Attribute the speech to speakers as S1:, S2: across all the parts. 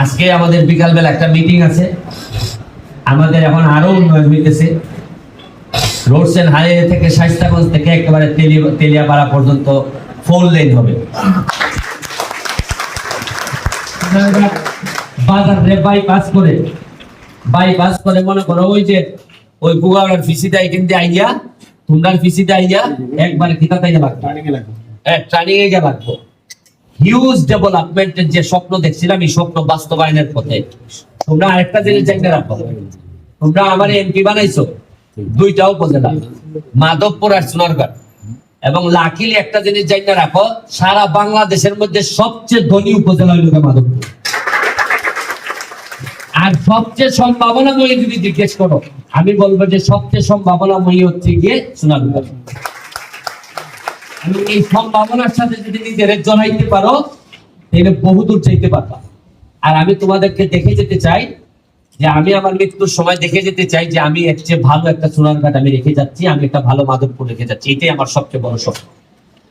S1: আজকে আমাদের বিকালবেলা একটা মিটিং আছে। আমাদের এখন আরো উন্নয়ন হইতেছে। রোডস এন্ড হাইওয়ে থেকে শাইস্তাগঞ্জ থেকে একেবারে তেলিয়াপাড়া পর্যন্ত 4 লেন হবে। বাজারে বাইপাস করে মনে করো ওই যে ওই বুগাড়ার ফিসিটা কিন্তু আইয়া তোমরা ফিসিটা আইয়া একবারে খিতাতে লাগবে, ট্রেনিং এ যা লাগবে। হিউজ ডেভেলপমেন্টের যে স্বপ্ন দেখছিলাম এই স্বপ্ন বাস্তবায়নের পথে। তোমরা আরেকটা জিনিস জানতে রাখো, তোমরা আমার এমপি বানাইছো 2টা উপজেলা, মাধবপুর আর সোনারগাঁ। এবং লাকিলি একটা জিনিস জানতে রাখো, সারা বাংলাদেশের মধ্যে সবচেয়ে ধনী উপজেলা হলো মাধবপুর। আর সবচেয়ে সম্ভাবনাময়ী যদি জিজ্ঞেস করো, আমি বলবো যে সবচেয়ে সম্ভাবনাময়ী হচ্ছে গিয়ে সোনারগাঁ। আমি এই সম্ভাবনার সাথে যদি নিজের জড়াইতে পারো তাহলে বহুদূর চাইতে পারবা। আর আমি তোমাদেরকে দেখে যেতে চাই যে আমি আমার মৃত্যুর সময় দেখে যেতে চাই যে আমি এর চেয়ে ভালো একটা সোনারঘাট আমি রেখে যাচ্ছি, আমি একটা ভালো মাধবপুর রেখে যাচ্ছি। এটাই আমার সবচেয়ে বড় স্বপ্ন।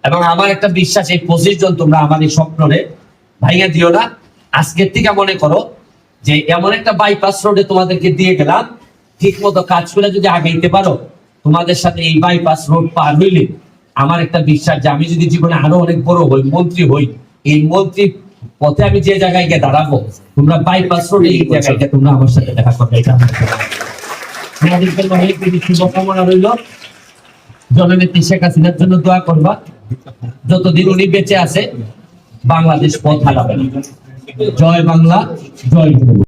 S1: এবং আমার একটা বিশ্বাস, এই 25 জন তোমরা আমার এই স্বপ্নরে ভাইয়া দিও না। আজকের থেকে মনে করো যে এমন একটা বাইপাস রোডে তোমাদেরকে দিয়ে গেলাম, ঠিক মতো কাজ করে যদি আগাইতে পারো, তোমাদের সাথে এই বাইপাস রোড পার হইলে আমার একটা বিশ্বাস যে আমি যদি জীবনে আরো অনেক বড় হই, মন্ত্রী হই, এই মন্ত্রী পথে আমি যে জায়গায় গিয়ে দাঁড়াবো, তোমরা বাইপাস রোডে এই জায়গায় তোমরা আমার সাথে দেখা করবে। এটা শুভকামনা রইল। জননেত্রী শেখ হাসিনার জন্য দোয়া করবা, যতদিন উনি বেঁচে আছে বাংলাদেশ পথ হারাবে না। জয় বাংলা, জয়